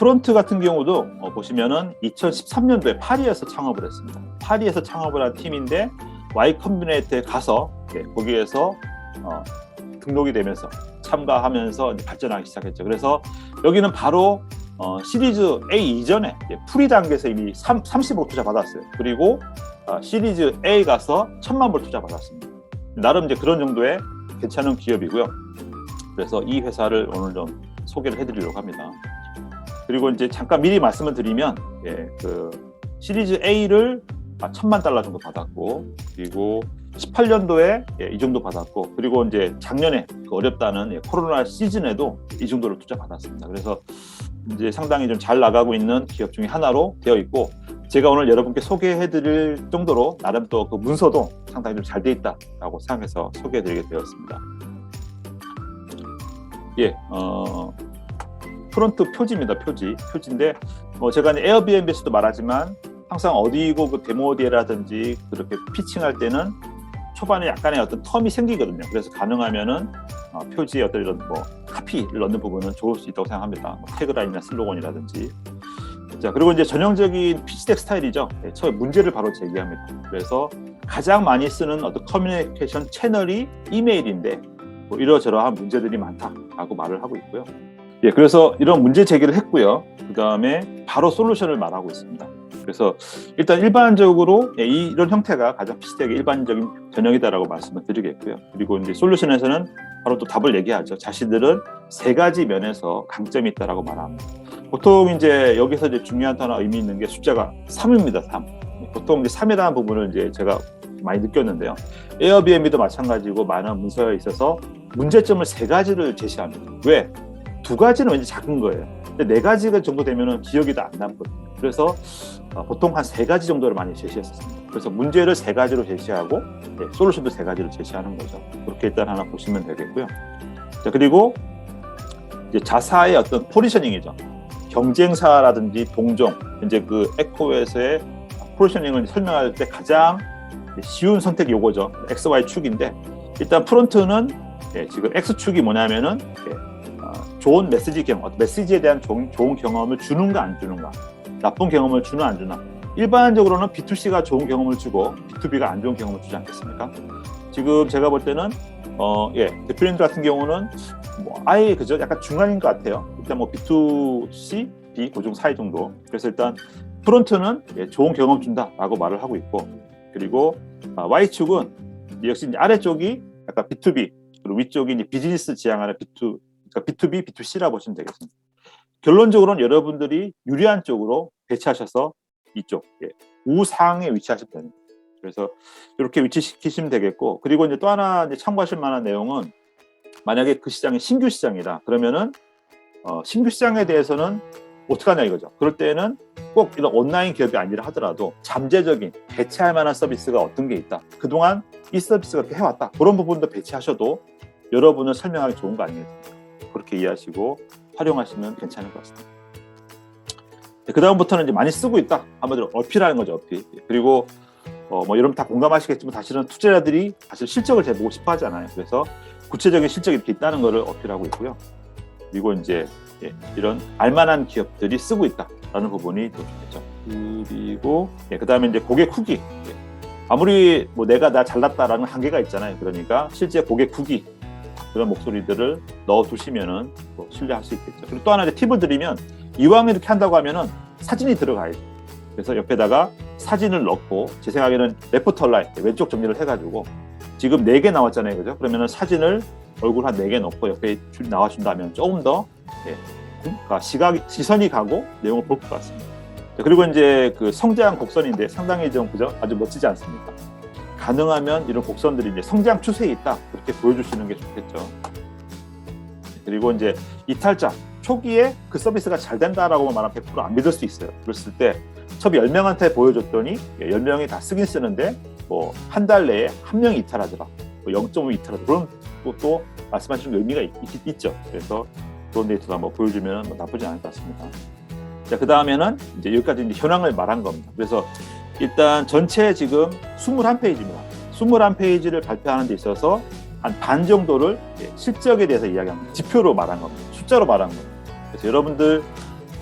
프론트 같은 경우도 보시면은 2013년도에 파리에서 창업을 했습니다. 파리에서 창업을 한 팀인데 Y 컴비네이트에 가서 거기에서 등록이 되면서 참가하면서 발전하기 시작했죠. 그래서 여기는 바로 시리즈 A 이전에 프리 단계에서 이미 30억 투자 받았어요. 그리고 시리즈 A 가서 1,000만 불 투자 받았습니다. 나름 이제 그런 정도의 괜찮은 기업이고요. 그래서 이 회사를 오늘 좀 소개를 해드리려고 합니다. 그리고 이제 잠깐 미리 말씀을 드리면 그 시리즈 A를 1,000만 달러 정도 받았고, 그리고 18년도에 이 정도 받았고, 그리고 이제 작년에 그 어렵다는 코로나 시즌에도 이 정도를 투자 받았습니다. 그래서 이제 상당히 좀 잘 나가고 있는 기업 중에 하나로 되어 있고, 제가 오늘 여러분께 소개해드릴 정도로 나름 또 그 문서도 상당히 좀 잘 돼 있다라고 생각해서 소개해드리게 되었습니다. 프론트 표지입니다. 표지인데 제가 에어비앤비에서도 말하지만 항상 어디고 그 데모디라든지 그렇게 피칭할 때는 초반에 약간의 어떤 텀이 생기거든요. 그래서 가능하면은 표지에 어떤 이런 카피를 넣는 부분은 좋을 수 있다고 생각합니다. 태그라인이나 슬로건이라든지. 자, 그리고 이제 전형적인 피치덱 스타일이죠. 처음에 문제를 바로 제기합니다. 그래서 가장 많이 쓰는 어떤 커뮤니케이션 채널이 이메일인데 이러저러한 문제들이 많다라고 말을 하고 있고요. 그래서 이런 문제 제기를 했고요. 그 다음에 바로 솔루션을 말하고 있습니다. 그래서 일단 일반적으로 이런 형태가 가장 피치덱의 일반적인 전형이다라고 말씀을 드리겠고요. 그리고 이제 솔루션에서는 바로 또 답을 얘기하죠. 자신들은 3가지 면에서 강점이 있다라고 말합니다. 보통 이제 여기서 이제 중요한 하나 의미 있는 게 숫자가 3입니다. 3. 보통 이제 3이라는 부분을 이제 제가 많이 느꼈는데요. 에어비앤비도 마찬가지고 많은 문서에 있어서 문제점을 3가지를 제시합니다. 왜? 2가지는 왠지 작은 거예요. 근데 4가지가 정도 되면은 기억이 다 안 남거든요. 그래서 보통 한 3가지 정도를 많이 제시했었습니다. 그래서 문제를 3가지로 제시하고 솔루션도 3가지로 제시하는 거죠. 그렇게 일단 하나 보시면 되겠고요. 자, 그리고 이제 자사의 어떤 포지셔닝이죠. 경쟁사라든지 동종, 이제 그 에코에서의 포지셔닝을 설명할 때 가장 쉬운 선택이 요거죠. X, Y 축인데 일단 프론트는 지금 X축이 뭐냐면은 좋은 메시지 경험, 메시지에 대한 좋은 경험을 주는가 안 주는가, 나쁜 경험을 주나 안 주나. 일반적으로는 B2C가 좋은 경험을 주고 B2B가 안 좋은 경험을 주지 않겠습니까? 지금 제가 볼 때는 대표님들 같은 경우는 아예 그죠, 약간 중간인 것 같아요. 일단 B2C, B 고중 사이 정도. 그래서 일단 프론트는 좋은 경험 준다라고 말을 하고 있고, 그리고 Y축은 역시 이제 아래쪽이 약간 B2B, 그리고 위쪽이 이제 비즈니스 지향하는 그러니까 B2B, B2C라 보시면 되겠습니다. 결론적으로는 여러분들이 유리한 쪽으로 배치하셔서 이쪽 우상에 위치하시면 됩니다. 그래서 이렇게 위치시키시면 되겠고, 그리고 이제 또 하나 이제 참고하실 만한 내용은 만약에 그 시장이 신규 시장이다 그러면은 신규 시장에 대해서는 어떻게 하냐 이거죠. 그럴 때는 꼭 이런 온라인 기업이 아니라 하더라도 잠재적인 배치할 만한 서비스가 어떤 게 있다. 그동안 이 서비스가 이렇게 해왔다. 그런 부분도 배치하셔도 여러분을 설명하기 좋은 거 아니겠습니까? 그렇게 이해하시고 활용하시면 괜찮을 것 같습니다. 그 다음부터는 이제 많이 쓰고 있다. 한마디로 어필하는 거죠, 어필. 그리고 여러분 다 공감하시겠지만 사실은 투자자들이 사실 실적을 재보고 싶어 하잖아요. 그래서 구체적인 실적이 이렇게 있다는 것을 어필하고 있고요. 그리고 이제 이런 알만한 기업들이 쓰고 있다라는 부분이 또 좋겠죠. 그리고 그 다음에 이제 고객 후기. 아무리 내가 나 잘났다라는 한계가 있잖아요. 그러니까 실제 고객 후기 그런 목소리들을 넣어두시면은 신뢰할 수 있겠죠. 그리고 또 하나 팁을 드리면 이왕 이렇게 한다고 하면은 사진이 들어가야죠. 그래서 옆에다가 사진을 넣고 제 생각에는 레프트 라인 왼쪽 정리를 해가지고 지금 4개 나왔잖아요, 그죠? 그러면은 사진을 얼굴 한 4개 넣고 옆에 나와준다면 조금 더 시선이 가고 내용을 볼 것 같습니다. 그리고 이제 그 성장 곡선인데 상당히 좀 그죠? 아주 멋지지 않습니까? 가능하면 이런 곡선들이 이제 성장 추세에 있다 그렇게 보여주시는 게 좋겠죠. 그리고 이제 이탈자 초기에 그 서비스가 잘 된다라고 말하면 100% 안 믿을 수 있어요. 그랬을 때 처음에 10명한테 보여줬더니 10명이 다 쓰긴 쓰는데 한 달 내에 1명이 이탈하더라, 0.5 이탈하더라, 그런 것도 말씀하시는 의미가 있죠. 그래서 그런 데이터도 한번 보여주면 나쁘지 않을 것 같습니다. 자, 그 다음에는 이제 여기까지 이제 현황을 말한 겁니다. 그래서 일단 전체 지금 21페이지입니다. 21페이지를 발표하는 데 있어서 한 반 정도를 실적에 대해서 이야기합니다. 지표로 말한 겁니다. 숫자로 말한 겁니다. 그래서 여러분들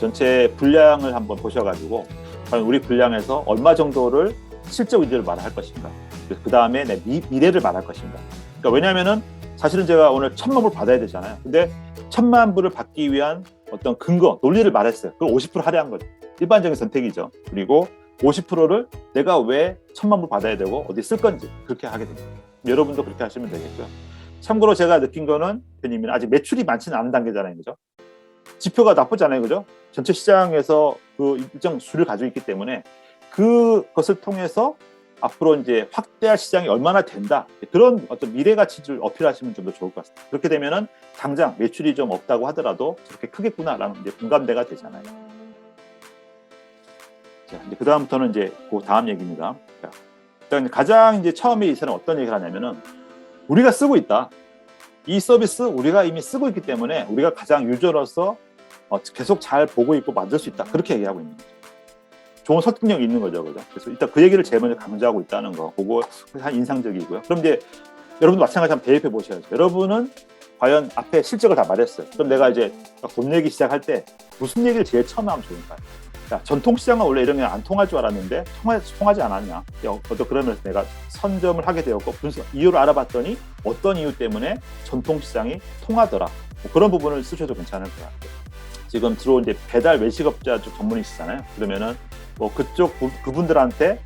전체 분량을 한번 보셔가지고 과연 우리 분량에서 얼마 정도를 실적 위주로 말할 것인가, 그 다음에 내 미래를 말할 것인가. 그러니까 왜냐하면은 사실은 제가 오늘 1,000만 불 받아야 되잖아요. 근데 1,000만 불을 받기 위한 어떤 근거, 논리를 말했어요. 그걸 50% 할애한 거죠. 일반적인 선택이죠. 그리고 50%를 내가 왜 1,000만 불 받아야 되고 어디 쓸 건지 그렇게 하게 됩니다. 여러분도 그렇게 하시면 되겠고요. 참고로 제가 느낀 거는 대표님은 아직 매출이 많지는 않은 단계잖아요, 그죠? 지표가 나쁘지 않아요, 그죠? 전체 시장에서 그 일정 수를 가지고 있기 때문에 그것을 통해서 앞으로 이제 확대할 시장이 얼마나 된다, 그런 어떤 미래 가치를 어필하시면 좀 더 좋을 것 같습니다. 그렇게 되면은 당장 매출이 좀 없다고 하더라도 저렇게 크겠구나라는 이제 공감대가 되잖아요. 자, 이제 그 다음부터는 이제 그 다음 얘기입니다. 자, 일단 가장 이제 처음에 이사는 어떤 얘기를 하냐면은 우리가 쓰고 있다. 이 서비스 우리가 이미 쓰고 있기 때문에 우리가 가장 유저로서 계속 잘 보고 있고 만들 수 있다. 그렇게 얘기하고 있는 거죠. 좋은 설득력이 있는 거죠, 그죠? 그래서 일단 그 얘기를 제일 먼저 강조하고 있다는 거, 그거 한 인상적이고요. 그럼 이제 여러분도 마찬가지로 한번 대입해 보셔야죠. 여러분은 과연 앞에 실적을 다 말했어요. 그럼 내가 이제 돈 내기 시작할 때 무슨 얘기를 제일 처음 하면 좋을까요? 자, 전통시장은 원래 이런 게 안 통할 줄 알았는데 통하지 않았냐? 그러면서 내가 선점을 하게 되었고 이유를 알아봤더니 어떤 이유 때문에 전통시장이 통하더라. 뭐 그런 부분을 쓰셔도 괜찮을 것 같아요. 지금 들어온 이제 배달 외식업자 쪽 전문이시잖아요. 그러면은 뭐 그쪽 그분들한테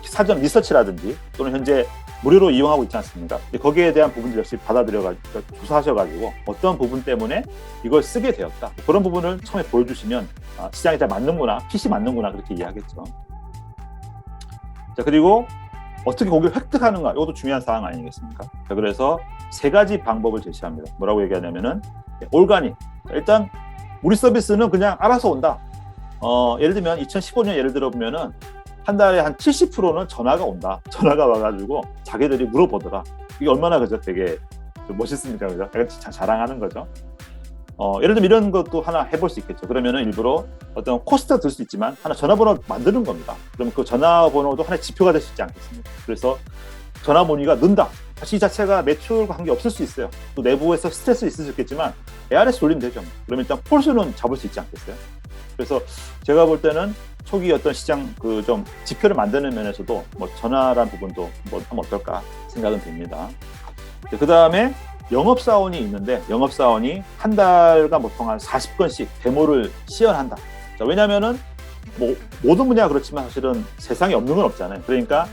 사전 리서치라든지 또는 현재 무료로 이용하고 있지 않습니까? 거기에 대한 부분들 역시 받아들여가지고 조사하셔가지고 어떤 부분 때문에 이걸 쓰게 되었다. 그런 부분을 처음에 보여주시면 시장이 잘 맞는구나, PC 맞는구나 그렇게 이해하겠죠. 자, 그리고 어떻게 고객을 획득하는가, 이것도 중요한 사항 아니겠습니까? 자, 그래서 3가지 방법을 제시합니다. 뭐라고 얘기하냐면은 올가닉. 자, 일단 우리 서비스는 그냥 알아서 온다. 예를 들면 2015년 예를 들어 보면은 한 달에 한 70%는 전화가 온다. 전화가 와가지고 자기들이 물어보더라. 이게 얼마나 그죠? 되게 좀 멋있습니까, 그죠? 약간 자랑하는 거죠. 예를 들면 이런 것도 하나 해볼 수 있겠죠. 그러면은 일부러 어떤 코스트가 들 수 있지만 하나 전화번호 만드는 겁니다. 그러면 그 전화번호도 하나의 지표가 될 수 있지 않겠습니까? 그래서 전화 문의가 는다. 사실 이 자체가 매출과 관계 없을 수 있어요. 또 내부에서 스트레스 있을 수 있겠지만 ARS 돌리면 되죠. 그러면 일단 폴수는 잡을 수 있지 않겠어요? 그래서 제가 볼 때는 초기 어떤 시장 그 좀 지표를 만드는 면에서도 뭐 전화란 부분도 뭐 하면 어떨까 생각은 됩니다. 그 다음에 영업사원이 있는데 영업사원이 한 달간 보통 한 40건씩 데모를 시연한다. 자, 왜냐면은 뭐 모든 분야가 그렇지만 사실은 세상에 없는 건 없잖아요. 그러니까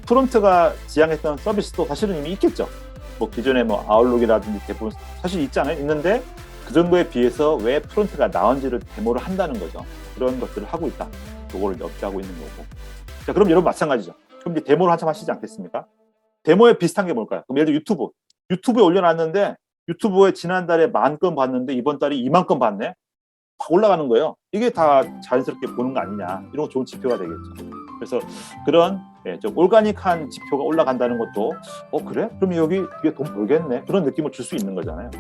프론트가 지향했던 서비스도 사실은 이미 있겠죠. 뭐 기존에 뭐 아웃룩이라든지 대부분 사실 있잖아요. 있는데 그 정도에 비해서 왜 프론트가 나은지를 데모를 한다는 거죠. 그런 것들을 하고 있다. 그거를 업계하고 있는 거고. 자, 그럼 여러분 마찬가지죠. 그럼 이제 데모를 한참 하시지 않겠습니까? 데모에 비슷한 게 뭘까요? 그럼 예를 들어 유튜브에 올려놨는데 유튜브에 지난달에 10,000건 봤는데 이번 달에 20,000건 봤네? 확 올라가는 거예요. 이게 다 자연스럽게 보는 거 아니냐. 이런 거 좋은 지표가 되겠죠. 그래서 그런 좀 올가닉한 지표가 올라간다는 것도 그래? 그럼 여기 이게 돈 벌겠네? 그런 느낌을 줄 수 있는 거잖아요.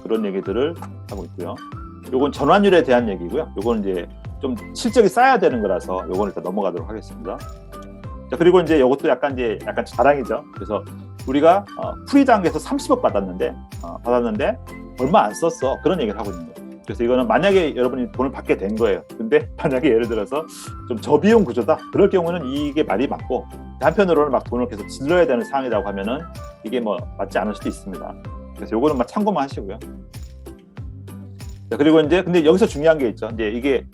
그런 얘기들을 하고 있고요. 요건 전환율에 대한 얘기고요. 요건 이제 좀 실적이 쌓여야 되는 거라서 요건 일단 넘어가도록 하겠습니다. 자, 그리고 이제 이것도 약간 자랑이죠. 그래서 우리가 프리 단계에서 30억 받았는데 얼마 안 썼어. 그런 얘기를 하고 있는 거예요. 그래서 이거는 만약에 여러분이 돈을 받게 된 거예요. 근데 만약에 예를 들어서 좀 저비용 구조다. 그럴 경우는 이게 말이 맞고 한편으로는 막 돈을 계속 질러야 되는 상황이라고 하면은 이게 뭐 맞지 않을 수도 있습니다. 그래서 요거는 막 참고만 하시고요. 자, 그리고 이제 근데 여기서 중요한 게 있죠. 이제 이게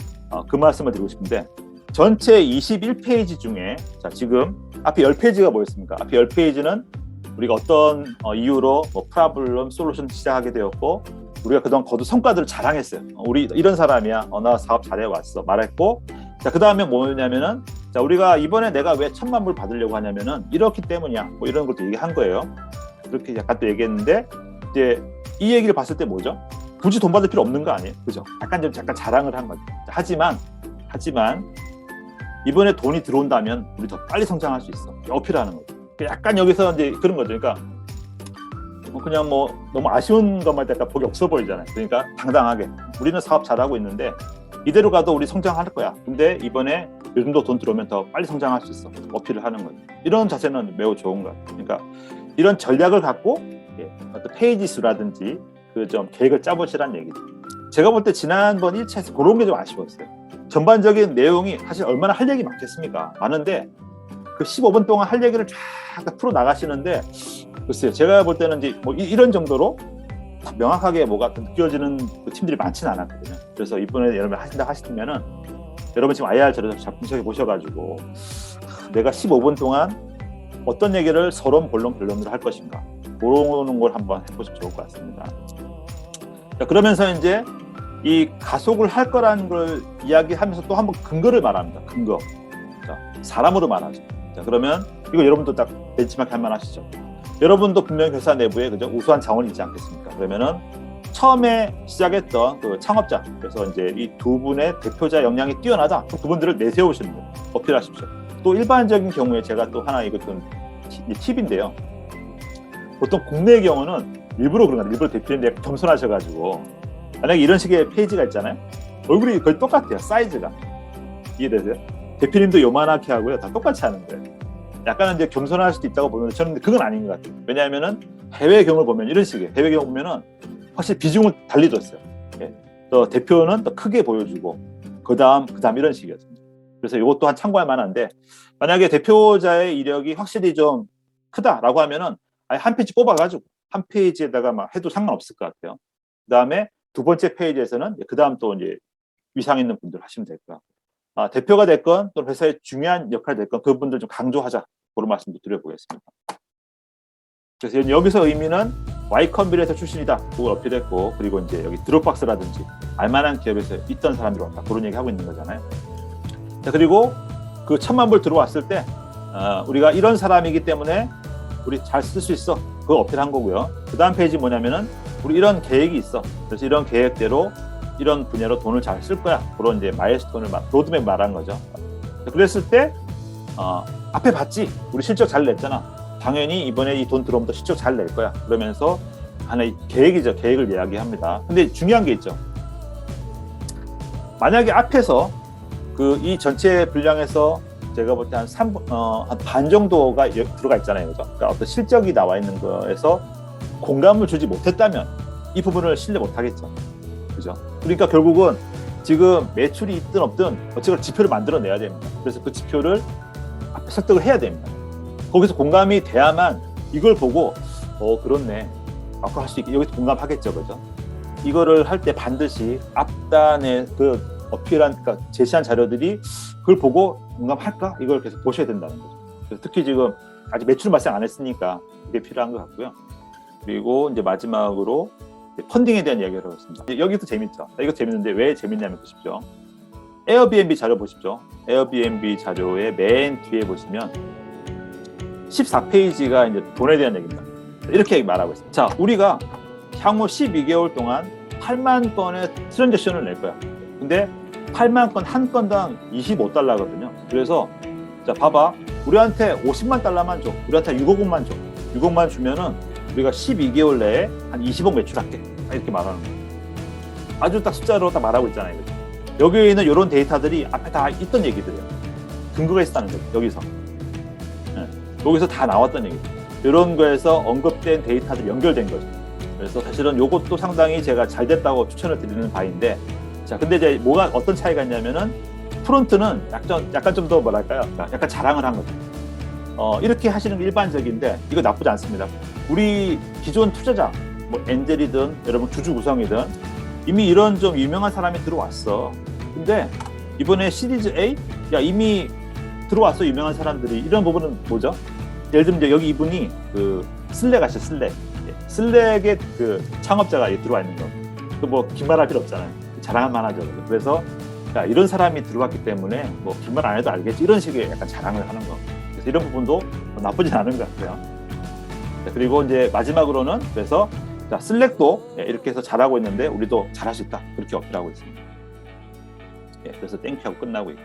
그 말씀을 드리고 싶은데 전체 21페이지 중에 자, 지금 앞에 10페이지가 뭐였습니까? 앞에 10페이지는 우리가 어떤 이유로 뭐 프로블럼 솔루션 시작하게 되었고 우리가 그동안 거둔 성과들을 자랑했어요. 우리 이런 사람이야. 나 사업 잘해왔어. 말했고 자, 그 다음에 뭐냐면은 자, 우리가 이번에 내가 왜 1,000만 불 받으려고 하냐면은 이렇기 때문이야. 뭐 이런 것도 얘기한 거예요. 그렇게 약간 또 얘기했는데 이제 이 얘기를 봤을 때 뭐죠? 굳이 돈 받을 필요 없는 거 아니에요? 그죠? 약간 자랑을 한 거죠. 하지만 이번에 돈이 들어온다면 우리 더 빨리 성장할 수 있어. 어필하는 거죠. 약간 여기서 이제 그런 거죠. 그러니까 그냥 뭐 너무 아쉬운 것만 약간 복이 없어 보이잖아요. 그러니까 당당하게 우리는 사업 잘하고 있는데 이대로 가도 우리 성장할 거야. 근데 이번에 요즘도 돈 들어오면 더 빨리 성장할 수 있어. 어필을 하는 거죠. 이런 자세는 매우 좋은 것 같아요. 그러니까 이런 전략을 갖고 어떤 페이지 수라든지 그 좀 계획을 짜보시라는 얘기죠. 제가 볼 때 지난번 1차에서 그런 게 좀 아쉬웠어요. 전반적인 내용이 사실 얼마나 할 얘기 많겠습니까? 많은데 그 15분 동안 할 얘기를 쫙 풀어 나가시는데 글쎄요, 제가 볼 때는 이제 뭐 이런 정도로 명확하게 뭐가 느껴지는 그 팀들이 많지는 않았거든요. 그래서 이번에 여러분 하신다 하시면은 여러분 지금 IR 자료 잘 분석해 보셔가지고 내가 15분 동안 어떤 얘기를 서론, 본론, 변론으로 할 것인가 그런 걸 한번 해보시면 좋을 것 같습니다. 자, 그러면서 이제 이 가속을 할 거라는 걸 이야기하면서 또 한번 근거를 말합니다. 근거. 자, 사람으로 말하죠. 자, 그러면 이거 여러분도 딱 벤치마크 할 만하시죠. 여러분도 분명히 회사 내부에 그죠 우수한 자원이 있지 않겠습니까? 그러면은 처음에 시작했던 그 창업자, 그래서 이제 이 두 분의 대표자 역량이 뛰어나다. 그분들을 내세우시는 거예요. 어필하십시오. 또 일반적인 경우에 제가 또 하나 이거 좀 팁인데요. 보통 국내의 경우는 일부러 그런 거예요. 일부러 대표님이 겸손하셔가지고 만약에 이런 식의 페이지가 있잖아요. 얼굴이 거의 똑같아요. 사이즈가. 이해되세요? 대표님도 요만하게 하고요. 다 똑같이 하는 거예요. 약간은 이제 겸손할 수도 있다고 보는데 저는 그건 아닌 것 같아요. 왜냐하면은 해외 경우를 보면 이런 식이에요. 해외 경우 보면은 확실히 비중을 달리 줬어요. 예. 또 대표는 더 크게 보여주고 그 다음 이런 식이었습니다. 그래서 이것 또한 참고할 만한데 만약에 대표자의 이력이 확실히 좀 크다라고 하면은 아예 한 페이지 뽑아가지고 한 페이지에다가 막 해도 상관없을 것 같아요. 그 다음에 두 번째 페이지에서는 그 다음 또 이제 위상 있는 분들 하시면 될 거야. 대표가 됐건 또 회사의 중요한 역할이 됐건 그분들 좀 강조하자. 그런 말씀도 드려보겠습니다. 그래서 여기서 의미는 Y컴비에서 출신이다. 그걸 어필했고 그리고 이제 여기 드롭박스라든지 알만한 기업에서 있던 사람들이 왔다. 그런 얘기 하고 있는 거잖아요. 자, 그리고 그 1,000만 불 들어왔을 때 우리가 이런 사람이기 때문에 우리 잘 쓸 수 있어. 그거 어필한 거고요. 그 다음 페이지 뭐냐면은 우리 이런 계획이 있어. 그래서 이런 계획대로 이런 분야로 돈을 잘 쓸 거야. 그런 이제 마일스톤을 로드맵 말한 거죠. 그랬을 때 앞에 봤지? 우리 실적 잘 냈잖아. 당연히 이번에 이 돈 들어오면 더 실적 잘 낼 거야. 그러면서 하나의 계획이죠. 계획을 이야기합니다. 근데 중요한 게 있죠. 만약에 앞에서 그 이 전체 분량에서 제가 볼 때 한 반 정도가 들어가 있잖아요. 그죠? 그러니까 어떤 실적이 나와 있는 거에서 공감을 주지 못했다면 이 부분을 신뢰 못 하겠죠. 그죠? 그러니까 결국은 지금 매출이 있든 없든 어쨌든 지표를 만들어 내야 됩니다. 그래서 그 지표를 앞에 설득을 해야 됩니다. 거기서 공감이 돼야만 이걸 보고 그렇네. 앞으로 할 수 있게 여기서 공감하겠죠. 그죠? 이거를 할 때 반드시 앞단에 그 어필한 그러니까 제시한 자료들이 그걸 보고 공감할까? 이걸 계속 보셔야 된다는 거죠. 그래서 특히 지금 아직 매출 발생 안 했으니까 그게 필요한 것 같고요. 그리고 이제 마지막으로 펀딩에 대한 이야기를 하겠습니다. 여기도 재밌죠. 이거 재밌는데 왜 재밌냐면 보십시오. 에어비앤비 자료 보십시오. 에어비앤비 자료의 맨 뒤에 보시면 14페이지가 이제 돈에 대한 얘기입니다. 이렇게 말하고 있습니다. 자, 우리가 향후 12개월 동안 8만 건의 트랜잭션을 낼 거야. 근데 8만 건 한 건당 25달러거든요. 그래서 자, 봐봐. 우리한테 50만 달러만 줘. 우리한테 6억만 줘. 6억만 주면은 우리가 12개월 내에 한 20억 매출할게. 이렇게 말하는 거예요. 아주 딱 숫자로 딱 말하고 있잖아요. 그죠? 여기에 있는 이런 데이터들이 앞에 다 있던 얘기들이에요. 근거가 있었다는 거죠. 여기서. 네. 여기서 다 나왔던 얘기죠. 이런 거에서 언급된 데이터들이 연결된 거죠. 그래서 사실은 이것도 상당히 제가 잘 됐다고 추천을 드리는 바인데, 자, 근데 이제 뭐가 어떤 차이가 있냐면은 프론트는 약간 좀 더 뭐랄까요? 약간 자랑을 한 거죠. 이렇게 하시는 게 일반적인데 이거 나쁘지 않습니다. 우리 기존 투자자, 뭐 엔젤이든 여러분 주주 구성이든 이미 이런 좀 유명한 사람이 들어왔어. 근데 이번에 시리즈 A, 야 이미 들어왔어 유명한 사람들이. 이런 부분은 뭐죠? 예를 들면 이제 여기 이분이 그 슬랙 아시죠? 슬랙의 그 창업자가 들어와 있는 거. 그 뭐 긴 말 할 필요 없잖아요. 자랑할 만하죠. 그래서 야, 이런 사람이 들어왔기 때문에 뭐 긴 말 안 해도 알겠지. 이런 식의 약간 자랑을 하는 거. 그래서 이런 부분도 나쁘진 않은 것 같아요. 자, 그리고 이제 마지막으로는 그래서 자, 슬랙도 이렇게 해서 잘하고 있는데 우리도 잘할 수 있다. 그렇게 어필하고 있습니다. 그래서 땡큐하고 끝나고 있고.